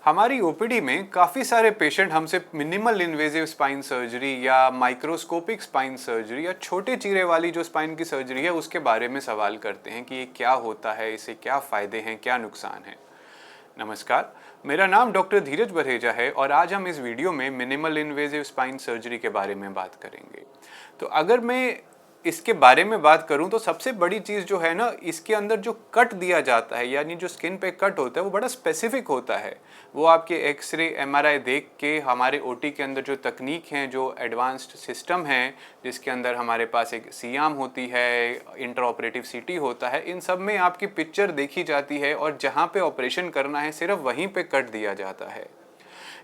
हमारी ओपीडी में काफ़ी सारे पेशेंट हमसे मिनिमल इन्वेजिव स्पाइन सर्जरी या माइक्रोस्कोपिक स्पाइन सर्जरी या छोटे चीरे वाली जो स्पाइन की सर्जरी है उसके बारे में सवाल करते हैं कि ये क्या होता है, इससे क्या फ़ायदे हैं, क्या नुकसान है। नमस्कार, मेरा नाम डॉक्टर धीरज बरहेजा है और आज हम इस वीडियो में मिनिमल इन्वेजिव स्पाइन सर्जरी के बारे में बात करेंगे। तो अगर मैं इसके बारे में बात करूं तो सबसे बड़ी चीज़ जो है ना, इसके अंदर जो कट दिया जाता है यानी जो स्किन पे कट होता है वो बड़ा स्पेसिफिक होता है। वो आपके एक्सरे एमआरआई देख के हमारे ओटी के अंदर जो तकनीक हैं, जो एडवांस्ड सिस्टम है जिसके अंदर हमारे पास एक सीआम होती है, इंट्राऑपरेटिव सीटी होता है, इन सब में आपकी पिक्चर देखी जाती है और जहाँ पे ऑपरेशन करना है सिर्फ वहीं पे कट दिया जाता है।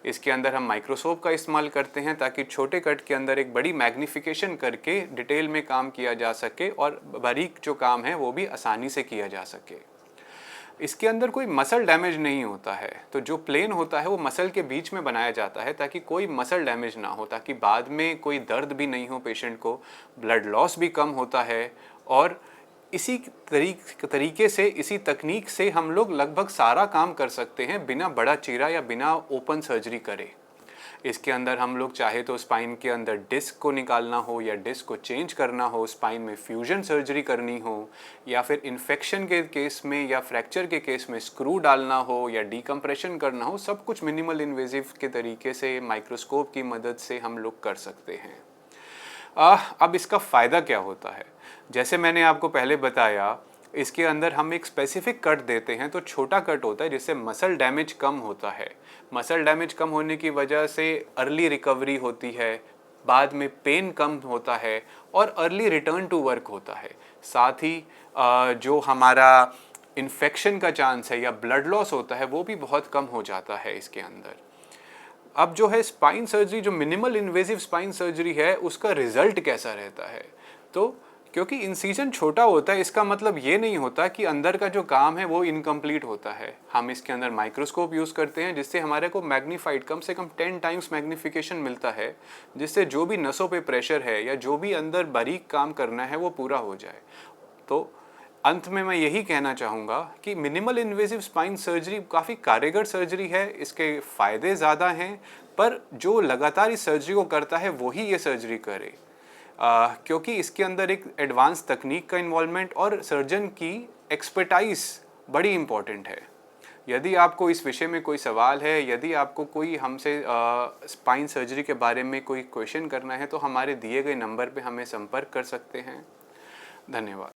इसके अंदर हम माइक्रोस्कोप का इस्तेमाल करते हैं ताकि छोटे कट के अंदर एक बड़ी मैग्नीफिकेशन करके डिटेल में काम किया जा सके और बारीक जो काम है वो भी आसानी से किया जा सके। इसके अंदर कोई मसल डैमेज नहीं होता है, तो जो प्लेन होता है वो मसल के बीच में बनाया जाता है ताकि कोई मसल डैमेज ना हो, ताकि बाद में कोई दर्द भी नहीं हो पेशेंट को, ब्लड लॉस भी कम होता है। और इसी तरीके से, इसी तकनीक से हम लोग लगभग सारा काम कर सकते हैं बिना बड़ा चीरा या बिना ओपन सर्जरी करे। इसके अंदर हम लोग चाहे तो स्पाइन के अंदर डिस्क को निकालना हो या डिस्क को चेंज करना हो, स्पाइन में फ्यूजन सर्जरी करनी हो, या फिर इन्फेक्शन के केस में या फ्रैक्चर के केस में स्क्रू डालना हो या डीकम्प्रेशन करना हो, सब कुछ मिनिमल इन्वेजिव के तरीके से माइक्रोस्कोप की मदद से हम लोग कर सकते हैं। अब इसका फ़ायदा क्या होता है? जैसे मैंने आपको पहले बताया, इसके अंदर हम एक स्पेसिफिक कट देते हैं तो छोटा कट होता है जिससे मसल डैमेज कम होता है। मसल डैमेज कम होने की वजह से अर्ली रिकवरी होती है, बाद में पेन कम होता है और अर्ली रिटर्न टू वर्क होता है। साथ ही जो हमारा इन्फेक्शन का चांस है या ब्लड लॉस होता है वो भी बहुत कम हो जाता है इसके अंदर। अब जो है स्पाइन सर्जरी, जो मिनिमल इन्वेजिव स्पाइन सर्जरी है, उसका रिजल्ट कैसा रहता है? तो क्योंकि इंसिजन छोटा होता है इसका मतलब ये नहीं होता कि अंदर का जो काम है वो इनकम्प्लीट होता है। हम इसके अंदर माइक्रोस्कोप यूज़ करते हैं जिससे हमारे को मैग्नीफाइड कम से कम 10 टाइम्स मैग्नीफिकेशन मिलता है, जिससे जो भी नसों पे प्रेशर है या जो भी अंदर बारीक काम करना है वो पूरा हो जाए। तो अंत में मैं यही कहना चाहूँगा कि मिनिमल इन्वेजिव स्पाइन सर्जरी काफ़ी कारगर सर्जरी है, इसके फ़ायदे ज़्यादा हैं, पर जो लगातार इस सर्जरी को करता है वही ये सर्जरी करे, क्योंकि इसके अंदर एक एडवांस तकनीक का इन्वॉल्वमेंट और सर्जन की एक्सपर्टाइज बड़ी इम्पॉर्टेंट है। यदि आपको इस विषय में कोई सवाल है, यदि आपको कोई हमसे स्पाइन सर्जरी के बारे में कोई क्वेश्चन करना है तो हमारे दिए गए नंबर पे हमें संपर्क कर सकते हैं। धन्यवाद।